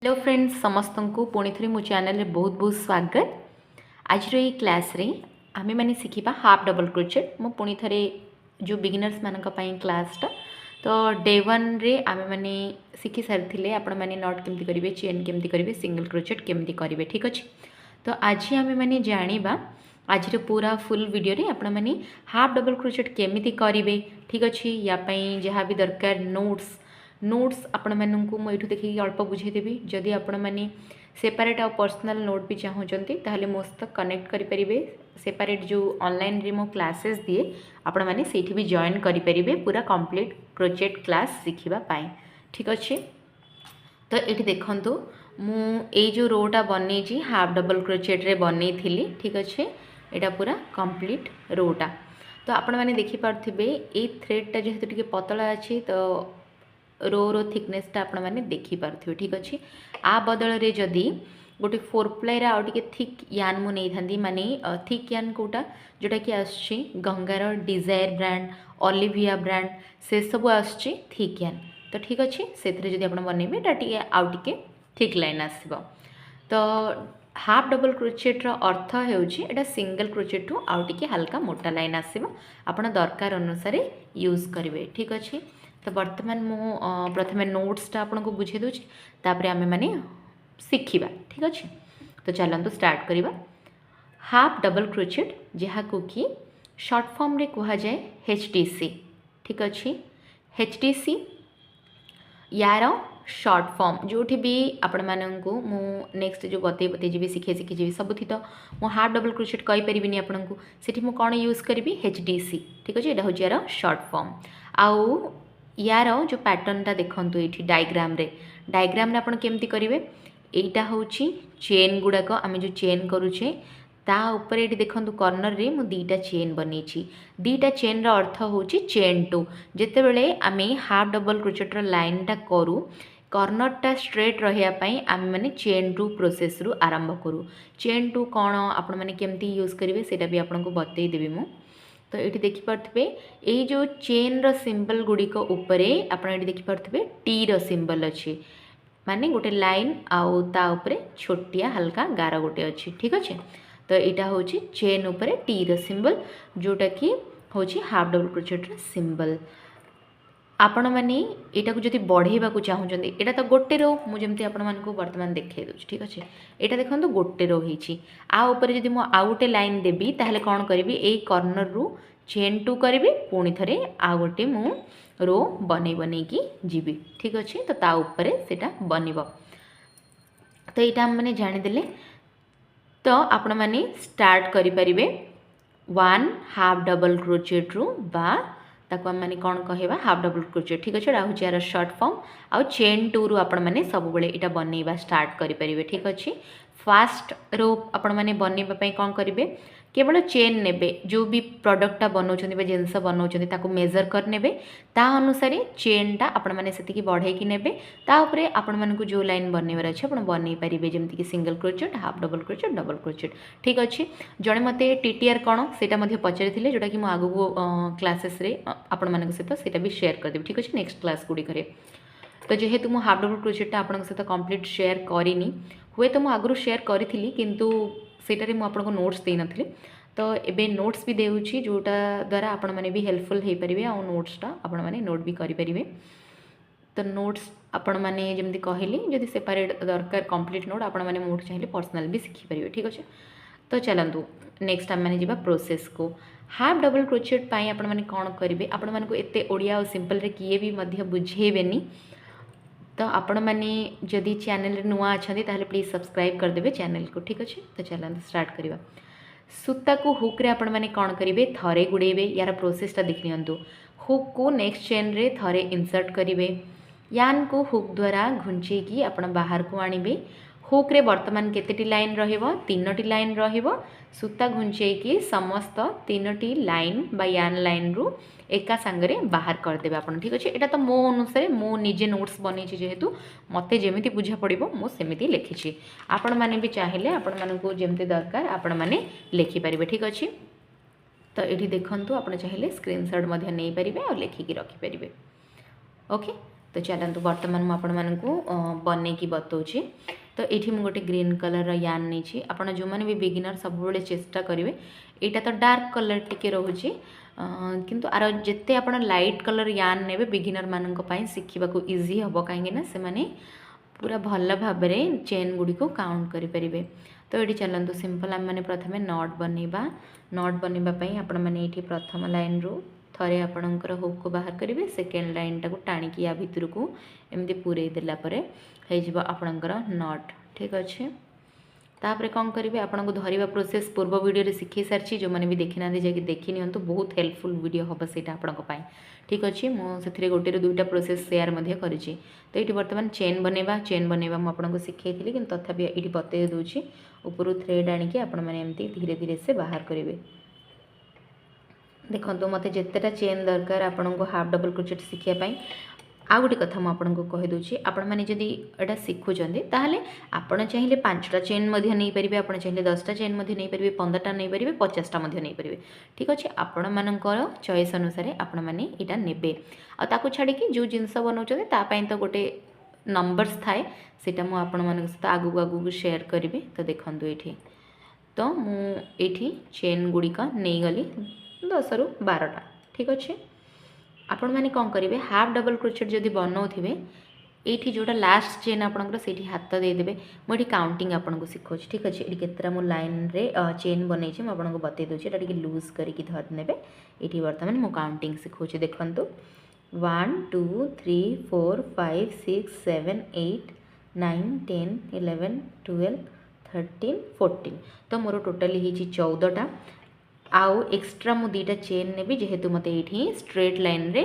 Hello friends समस्त को पुणी थे मो चैनल बहुत बहुत स्वागत। आज ये क्लास रे आमे माने शिखिबा हाफ डबल क्रोचेट। मो पुणी थे जो बिगिनर्स मानक पई क्लासटा तो डे 1 रे आमे माने शिखि सारी आपण माने नॉट केमती करिवे, चेन केमती करिवे, सिंगल क्रोचेट केमती करिवे। ठीक अछि, तो आज आमे माने जानिबा आज पूरा फुल वीडियो रे आपण माने हाफ डबल क्रोचेट केमती करिवे। ठीक अछि, या पई जहाँ भी दरकार नोट्स आपण मानू मुझे देखिए अल्प बुझेदेवी। जदि आपण मैंने सेपरेट आ पर्सनल नोट भी चाहूँगी ताहले मो सहित कनेक्ट करेंगे। सेपरेट जो ऑनलाइन रे मो क्लासेस दिए आपण मैंने सेठी भी जॉइन करेंगे पूरा कंप्लीट क्रोचेट क्लास शिखिबा पाई। ठीक अच्छे, तो ये देखंतु मु जो रोटा बनी हाफ डबल क्रोचेट रे बनी थी। ठीक अच्छे, यहाँ पूरा कंप्लीट रोटा तो आपण मैंने देखिपे ये थ्रेडटा जेहेतु टिके पतला अच्छी तो रो थिकनेसटा आपण मैंने देखिपे। ठीक अच्छे, आ बदल रे जदि गोटे 4 प्लाई आउ टे थिक यान मु नहीं था माने थिक यान कोटा जोटा कि आसछि गंगार डिजायर ब्रांड, ओलिविया ब्रांड से सब आसछि थिक यान। तो ठीक अच्छे, से जब आप बनइबे आउ टे थिक लाइन आसब। तो हाफ डबल क्रोचेट अर्थ होटा सिंगल क्रोचेट टू आउ टे हल्का मोटा लाइन आसब, आप दरकार अनुसार यूज करेंगे। ठीक अच्छे, तो बर्तमान मु प्रथम नोट्सटा आपको बुझे दूची, तापर आमे माने शिखिबा। ठीक अच्छे, तो चलतु स्टार्ट करिबा। हाफ डबल क्रोचेट जहाँ को कि शॉर्ट फॉर्म रे कहा जाए HDC। ठीक अच्छे, HDC यार शॉर्ट फॉर्म जो भी आपण मानू मु नेक्स्ट जो बते जी शिखे सबुथी तो मु हाफ डबल क्रोचेट कही पारिनी आपको सेठी मु कौन यूज करी HDC। ठीक अच्छे, यहाँ हूँ यार शॉर्ट फॉर्म। आउ यार जो पैटर्नटा देखो ये डायग्राम रे आपण केमती करेंगे। यहाँ हूँ चेन गुड़ाक आम जो चेन करुचे ता ऊपर ये देखो कॉर्नर रे मु दीटा चेन बनी। दीटा चेन रा अर्थ हूँ चेन टू। जिते बड़े आम हाफ डबल क्रोचेटर लाइनटा करूँ कॉर्नरटा स्ट्रेट रही आम मैंने चेन टू प्रोसेस रु आरंभ करूँ। चेन टू कौन आपण मैंने केमती यूज करेंगे सेटा भी आपको बतईदेवी मु। तो ये देखिपे ये जो चेन रो सिंबल गुड़िक उपरे आपड़ ये देखिपे टी रो सिंबल अच्छी माने गोटे लाइन आउ ता उपरे छोटिया हल्का गार गोटे अच्छी। ठीक अच्छे, तो यहाँ हूँ चेन उपरे टी रो सिंबल जोटा कि हूँ हाफ डबल क्रोचेट सिंबल। आपण मैंने यहाँ को जब बढ़ेवा चाहूँगी यहाँ तो गोटे रो मुझे आपको बर्तमान देखे दूँ। ठीक अच्छे, यहाँ देखो गोटे रो होती आउपर जब मुझे आउ गोटे लाइन देवी ताहले कौन करी यही कॉर्नर रु चेन टू करी पुणी थे आउ गोटे मु रो बन की जीवी। ठीक अच्छे, तो ता उपरे सेटा बनिब। तो यहाँ आम मैंने जानीदे तो आपण मैंने स्टार्ट करें 1 हाफ डबल क्रोचेट रु बा ताको मैंने कौन कहवा हाफ डबल क्रोचेट। ठीक अच्छे, हूँ यार शॉर्ट फॉर्म आउ चेन टू रु आपण मैंने सब बेले यहाँ बनइबा स्टार्ट करेंगे। ठीक अच्छे, फास्ट रो आपण मैंने बनइबा कौन करेंगे केवल चेन नेबे जो भी प्रोडक्टा बनाऊँ जिनस बनाऊँ मेजर कर नेबे ता अनुसार चेनटा आपण मैंने से बढ़े कि नेबे ताऊपर आपण मानक जो लाइन बनइबार अच्छे आप बनई पारे जमीक single crochet, half double crochet, double crochet. ठीक अच्छे, जड़े मत TTR कौन से पचारि जोटा कि आगू क्लासेस आपण मान सहित से भी शेयर करदेवी। ठीक अच्छे, नेक्स्ट क्लास गुड़िक। तो जेहेतु मुझे हाफ डबल क्रोचेटा आपण सहित कंप्लीट शेयर करनी हुए तो मुझे आगु शेयर करी किंतु सेटारे मु आपको नोट्स दे नथली। तो एबे नोट्स भी देउछि जोटा द्वारा आपण माने भी हेल्पफुल हो पारे आ नोट्सटा आपण माने नोट भी करि परिबे। तो नोट्स आपण माने जेमति कहली जदि सेपरेट दरकार कंप्लीट नोट आपण माने मोड चाहिए पर्सनल भी शिखि परिबे। ठीक अच्छे, तो चलंतु नेक्स्ट आम मैंने जावा प्रोसेस को। हाफ डबल क्रोचेट पाई आपण माने कौन करेंगे आपण मानक एते ओडिया और सिंपल रे किए भी मध्य बुझेबेनी। तो आपण मैंने जदि चैनल नुआ अच्छा ताहले प्लीज सब्सक्राइब करदेवे चैनल को। ठीक अच्छे, तो चलते स्टार्ट करवा। सूता को हुक रे आपण मैंने कौन करेंगे थरे गुड़ेबे। यार प्रोसेसटा देख नियंतु। हुक को नेक्स्ट चेन रे थरे इंसर्ट करेंगे, यान को हुक द्वारा घुंचे की आपण बाहर को आनिबे। हुक रे वर्तमान केतेटी लाइन रहिबो 3टी लाइन रहिबो। सूता घुंचे की समस्त 3टी लाइन बा यान लाइन रु एका सांगरे बाहर करदेवे आपण। ठीक अच्छे, यहाँ तो मो अनुसार मो निजे नोट्स बनी जेहेतु मते जेमिति बुझा पड़ो मु सेमिति लिखी। आपण माने भी चाहिए आपण मानकु जेमति दरकार आपण माने लिखि पारिबे। ठीक अच्छे, तो ये देखंतु आपण चाहिए स्क्रीनशॉट मध्य नहीं पारिबे और लिखिकी रखि पारिबे। ओके, तो चलतु बर्तमान मुझे बन की बताऊँगी। तो ये गोटे ग्रीन कलर यान नहीं आपड़ जो मैंने भी बिगिनर सब चेष्टा करेंगे यहाँ तो डार्क कलर टी रोचे किंतु आर जिते आप लाइट कलर यान ने बिगिनर मानी शिखा इजी हम कहीं से माने पूरा भल भाव चेन गुड़ी को काउंट करें। तो ये चलतु सिंपल आम मैंने प्रथम नट बनवा नट बनवाई आपण मैंने प्रथम लाइन रू थरे आपणकर हुक को बाहर करेंगे सेकेंड लाइन टाक टाणिकी या भितर को एमती पूरे देलापर आपणकर नट ठीक अच्छे। तापर कौन करेंगे आपन को धरवा प्रोसेस पूर्व वीडियो शिखे सारी जो मैंने भी देखी ना जाकि देखी नियंतु बहुत हेल्पफुल वीडियो हम सहीटा आपण ठीक अच्छे। मुझे गोटे दुईटा प्रोसेस सेयार करी। तो ये बर्तमान चेन बनवा मुझे शिखे कि तथापि ये बतई दूसरी ऊपर थ्रेड आणिकी आपण मैंने एमती धीरे धीरे से बाहर करेंगे। देखो मत जितेटा चेन दरकार आपन को हाफ डबल क्रोचेट शिखापी आ गोटे कथा मुझे कहीदे आपण मैंने जदि यहाँ शिखुंटे ताहले आपण चाहिए 5टा चेन नहीं पारे आप चाहिए 10टा चेन नहीं पारे 15टा नहीं पारे 50टा नहीं पारे ठीक अच्छे। आपण मानकर चॉइस अनुसार आपण मैंने यहाँ ने आपको छाड़ी जो जिनस बनाऊँ तो गोटे नंबर्स थाए सीटा मुझे सहित आगू आगू शेयर करी। तो देखूँ ये तो मुझे चेन गुड़िक नहीं गली 10 ରୁ 12टा ठीक अच्छे। आपण मैंने कौन करेंगे हाफ डबल क्रोचेट जदि बनाऊे ये जोटा लास्ट चेन आपंकर से हाथ देदेवे मुझे काउंटिंग आपको शिखाऊँ ठीक अच्छे। ये केतटा मु लाइन रे चेन बनई मुझे बतई दूसरी ये लूज करके धरने ये बर्तमान मु काउंटिंग शिखाऊँ देखु 1 2 3 4 5 6 7 8 9 10 11 12 13 14 तो मोर टोटाली होती 14टा आउ एक्स्ट्रा मु 2टा चेन ने जेहेतु मत ये स्ट्रेट लाइन रे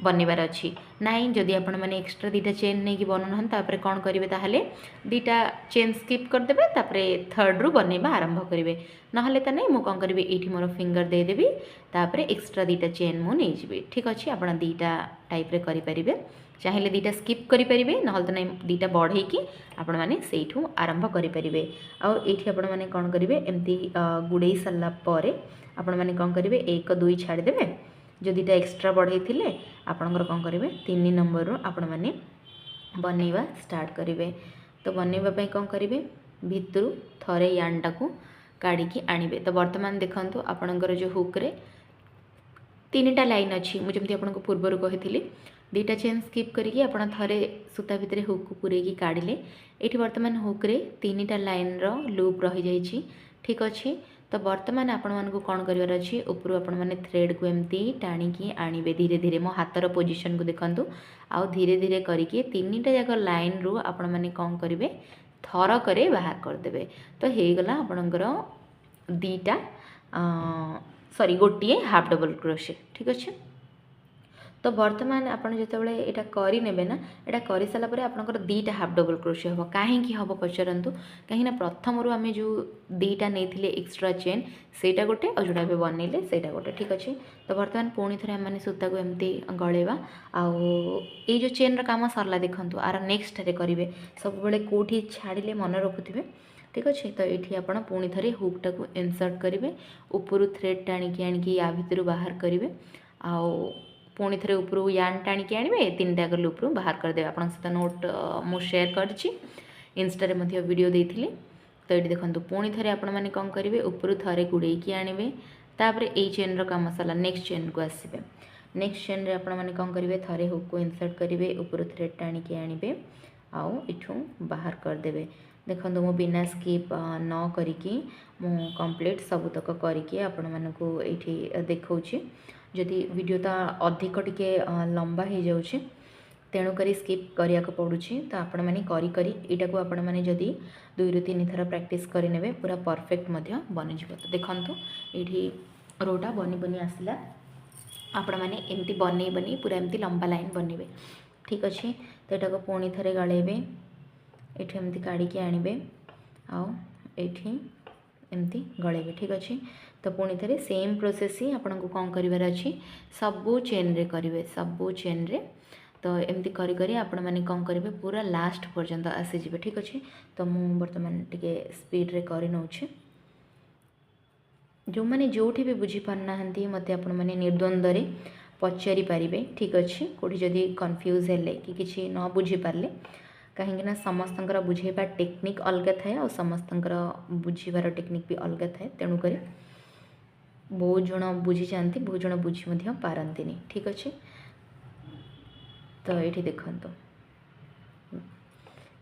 बनवार अच्छी नाई जदि आपण मैंने एक्स्ट्रा 2टा चेन नहीं बनाना कौन करेंगे ताहले 2टा चेन स्किप करदे थर्ड रू बनवा आरंभ करेंगे नहले तो नहीं मुझे कौन करी ये मोर फिंगर देदेवी तापर एक्स्ट्रा 2टा चेन मु नहीं जी ठीक अच्छे। आप 2टा टाइप रे करेंगे चाहिए 2टा स्किप करेंगे नहले तो नहीं 2टा बढ़े कि आपण मैंने से आरंभ करेंगे। आउ ये आपण मैंने कौन करेंगे एमती गुड़े सारापर आपण मैंने कौन करेंगे 1 2 छाड़देवे जो 2टा एक्स्ट्रा बढ़े थे आपणकर कौन करेंगे 3 नंबर रू आपण मैंने बनवा स्टार्ट करेंगे। तो बनवाई कौन करेंगे भितर थरे यानटा को काढ़ी आणवे। तो बर्तमान देखो आपणकर जो हुक्रे 3टा लाइन अच्छी मुझे आपको पूर्वर कही 2टा चेन स्किप करके आप थरे सूता भितर हुक को पूरेकी काढ़ले ये बर्तमान हुक्रे 3टा लाइन रो लूप रही जाइए ठीक अच्छे। तो बर्तमान आपण मानक कौन करार अच्छी ऊपर आपण मैंने थ्रेड को एमती टाणिकी आणवे धीरे धीरे मो हाथर पोजिशन को देखूँ आउ धीरे धीरे करके 3टा जाक लाइन रू आपण मैंने कौन करेंगे थर करे बाहर करदे। तो होगला आपणकर 2टा सॉरी गोटे हाफ डबल क्रोशेट ठीक अच्छे। तो बर्तमान आपड़ जो यहाँ करे ना यहाँ कर सारापर आपंकर 2टा हाफ डबल क्रोशे हम कहीं हम पचारतु कहीं प्रथम रू आम जो 2टा नहीं एक्स्ट्रा चेन सेटा गोटे और जोड़ा भी बनइले सेटा गोटे ठीक अच्छे। तो बर्तमान पुणी थे आम सूता को एमती गलेवा आउ ये जो चेन काम सरला देखु आर नेक्स्ट करेंगे सब कौटी छाड़े मन रखुथे ठीक अच्छे। तो ये आप पुणी थे हुकटा को इनसर्ट करेंगे ऊपर थ्रेड टाणिकी आणिकी या भितर बाहर करेंगे आउ पुणी थे ऊपर यान टाणिकी आणवे 3टा लूप रू बाहर करदे। आप सहित नोट मु शेयर करछि इंस्टा रे वीडियो देइथिली। तो ये देखो पुणी थे आपण मैंने कौन करेंगे ऊपर थरे गुड़ेकी आणवे तापर ए चेन रो काम सरला नेक्स्ट चेन को आसबे नेक्स्ट चेन रे आपण मैंने कौन करेंगे थरे हुक को इनसर्ट करेंगे ऊपर थ्रेड टाणिकी आणवे आउ इठू बाहर करदे। देखो मु बिना स्किप न करिकी मु कंप्लीट सबुतक करिकी आपण मानकू एठी देखौछि। जदि वीडियो ता अधिक टिके लंबा हो जाऊँगी तेणुक स्किप करिया को पड़ुछि। तो आपण मैंने करी करी एटा को आपण मैंने जदि 2 ରୁ 3 थर प्रैक्टिस करेंगे पूरा परफेक्ट बन जाए। तो देखो ये रोटा बनी बनी आसला आपण मैंने एमती बनी बनी पूरा एमती लंबा लाइन बनइबे ठीक अच्छे। तो यहाँ को पुणी थे गलेबे ये एमती काढ़ी आणवे आउ ये एमती गलेबे ठीक अच्छे। तो पुणी थे सेम प्रोसेस ही आपन को कौन करार अच्छी सबू चेन रे करेंगे सबू चेन रे। तो एमती करी करी आपण मैंने कौन करेंगे पूरा लास्ट पर्यंत आसीजे ठीक अच्छे। तो मु बर्तमान टिके स्पीड रे कर नौछे जो मैंने जोठी भी बुझी पारना मत आपण मैंने निर्द्वंद्व पचारि पारिबे ठीक अच्छे कोठी जदि कन्फ्यूज हेले कि किसी न बुझी पारले कहीं समस्तंकर बुझेबा टेक्निक अलग थाए और समस्तंकर बुझीबार टेक्निक भी अलग थाए तेणुक बहुत जन बुझी जाती बहुत जन बुझी पारंती ठीक अच्छे। तो ये देखो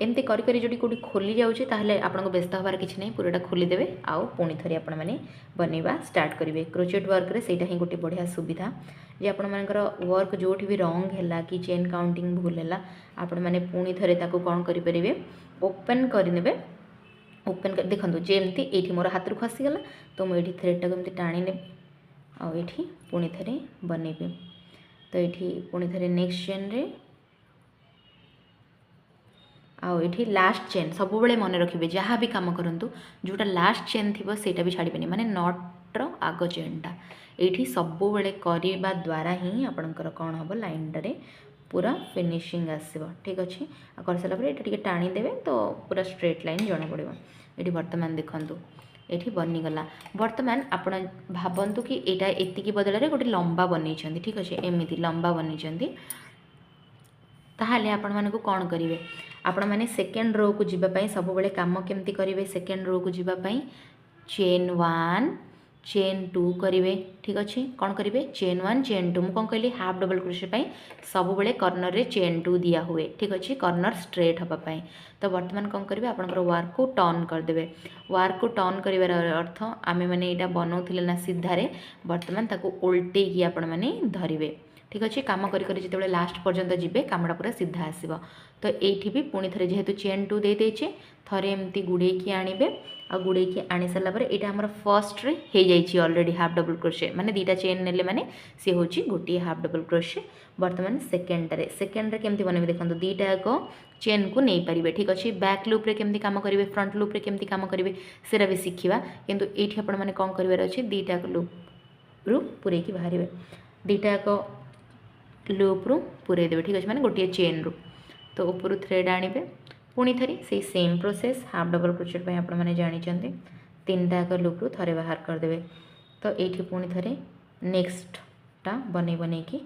एमती करी जो कौटी खोली जाऊँगी ताहले आपको व्यस्त हबार किसी ना पूराटा खोलीदेवे आउ पुणी थे आपण मैंने बनवा स्टार्ट करेंगे। क्रोचेट वर्क रे सेटा ही गोटे बढ़िया सुविधा जे आपण मानकर वर्क जो भी रंग है कि चेन काउंटिंग भूल है आपण मैंने पुणी थे कौन करेंगे ओपन करदे। ओपन कर देखो जमती ये मोर हाथ रू खसीगला तो मुझे थ्रेड टाक टाणी ने आठी पुणी थे बनइबी। तो ये पुणी थे नेक्स्ट चेन रे आउ ये लास्ट चेन सब बेले मन रखिए जहाँ भी कम करूँ जोटा लास्ट चेन थी सेटा भी छाड़बे माने नट्र आग चेनटा ये सब बेले करने द्वारा ही आपणकर कौन हम लाइनटे पूरा फिनिशिंग आसो ठीक अच्छे। कर सारापर ये टाणी देवे तो पूरा स्ट्रेट लाइन जना पड़ो। ये बर्तमान देखूँ ये बनीगला बर्तमान आपण भावतु कि यहाँ एति बदल गोटे लंबा बनई ठीक अच्छे एमती लंबा बनई ताहले आपण मानकु कौन करेंगे आपण मैंने सेकेंड रो को जीवाई सब बेले कम केमती करेंगे सेकेंड रो को जीवाई चेन 1 चेन 2 करेंगे ठीक अच्छे। कौन करेंगे चेन 1 चेन 2 मुझे कौन कहली हाफ डबल क्रोशे सब बेले कर्नर रे चेन 2 दिया हुए ठीक अच्छे कर्नर स्ट्रेट हाँपाई। तो बर्तमान कौन करेंगे आपंकर वार्क को टर्न करदे। वार्क को टर्न कर अर्थ आम मैंने यहाँ बनाऊे ना सीधारे बर्तमान ताको उल्टेकी आपण मैंने धरिवे ठीक अच्छे। कम कर लास्ट पर्यंत जीवे कमटा पूरा सीधा आसो। तो ये भी पुणी थे जेहेतु चेन 2 दे देचे थरे एमती गुड़े आणवे आ गुड़े आनी सारापर यहाँ आम फर्स्ट रे हो जाइए ऑलरेडी हाफ डबल क्रोशे माने दीटा चेन नेले माने सी हूँ गोटे हाफ डबल क्रोशे। बर्तमान सेकेंड केमती बनइबे देखो दीटा एक चेन को नहीं पारे ठीक अच्छे। बैक लूप रे केमती काम करेंगे फ्रंट लूप रे केमती काम करेंगे सेटा भी शिखा किंतु ये आपण मैंने कौन कर अच्छे दीटा लूप रू पूरे बाहर दीटा एक लूप रू पूरे देवे ठीक अच्छे माने गोटे चेन रू। तो ऊपर थ्रेड आणवे पुणी थे से same process half double crochet आपण मैंने जानी तीन टाक लूप रू थे बाहर करदे। तो ये पुणी थे नेक्स्टा बन कि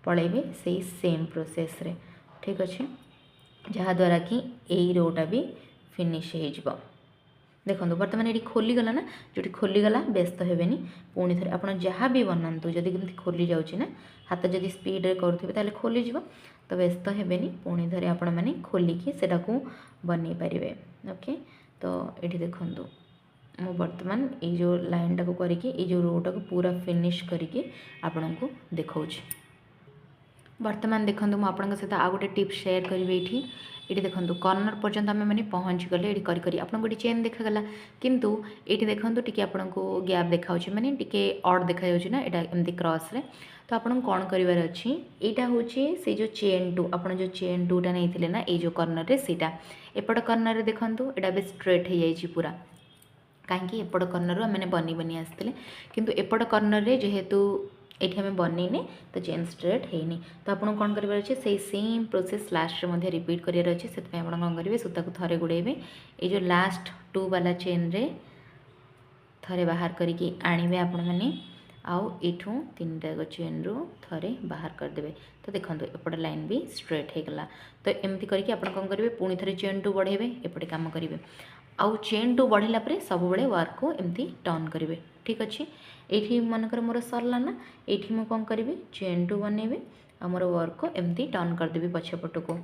पलैबे से सेम प्रोसेस रे ठीक अच्छे जहाँद्वारा कि यही रोटा भी फिनिश हो। देखो बर्तमान ये खोलीगला ना जो खोलीगला व्यस्त हेनी पुणी थे आप जहाँ भी बनातु जदि कमी खोली जाऊँगी ना हाथ जदि स्पीड रे करुवे ताले खोलीज तो व्यस्त हेनी पुणी थे आपण मैंने खोलिकी सेटा को बन पारे ओके। तो ये देखूँ मु बर्तमान ये जो लाइन टाक करके ये जो रोटा को पूरा फिनिश करके आपण को देखा। बर्तमान देखो मुझे सहित आउ गोटे टिप्स शेयर करी ये देखो कर्नर पर्यंत आम मैंने पहुँच गले ये करी आपको गोटे चेन देखागला किंतु ये देखो टी आपको गैप देखा माने टी अड देखा ना यहाँ एमती क्रॉस रे। तो आपको कौन करार अच्छी यहाँ हूँ से जो चेन 2 आप जो चेन 2टा नहीं ना ये जो कर्नर रे सीटा एपट कर्नर रे देखो यहाँ भी स्ट्रेट हो जाए पूरा कहीं एपट कर्नर मैंने बनी बनी आसते किंतु एपट कर्नर रे जेहेतु ये आम बनईने तो चेन स्ट्रेट है। तो आपको कौन करार अच्छे से सेम प्रोसेस लास्ट में रिपीट करार अच्छे से कौन करेंगे सूता को थे गुड़ेबे ये जो लास्ट 2 वाला चेन रे थे बाहर करके आणवे आपण मैंने आउ एठू 3टा चेन रू थे बाहर करदे। तो देखो एपट लाइन भी स्ट्रेट हो गला। तो एमती करके आप कौन करेंगे पुणी थे चेन 2 बढ़ेबे एपटे काम करेंगे आउ चेन 2 बढ़ेला परे सब बेले वर्क को एमती टर्न करेंगे ठीक अच्छे। ये मनकर मोर सरला ना ये मुझे कौन करी चेन 2 बनइबे आ मोर वर्क को एमती टर्न करदेवी पछपट को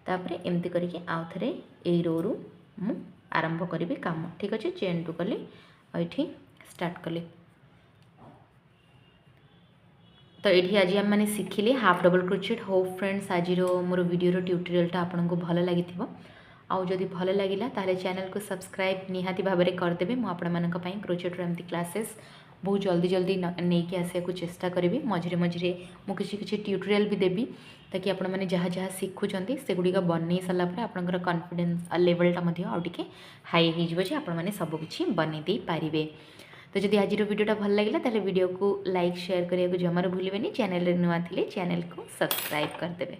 तापर एमती करके आउ थे यही रो रू मु आरंभ करी काम ठीक अच्छे। चेन 2 कली ये स्टार्ट कली। तो ये आज आम मैंने शिखिले half double crochet hope friends आज मोर वीडियो ट्यूटोरियलटा आपको भल लगी आउ जदि भल लगिला ताले चैनल को सब्सक्राइब निहाती भाव में करदेवे। मुझे क्रोचेट एमती क्लासेस बहुत जल्दी जल्दी नहीं कि आसिया को चेष्टा करी मझे मझे मुझे किसी ट्यूटोरियल भी देवी ताकि आपण मैंने जहाँ जहाँ शिखुंट से गुड़िक बन सारापर आपंकर कॉन्फिडेंस लेवलटा आउटे हाई हो आप सबकि बनई पारे। तो जदि आज वीडियोटा भल लगिला ताले वीडियो को लाइक शेयर करने को जमार भूलें चैनल नुआ थिले चैनल को सब्सक्राइब करदेवे।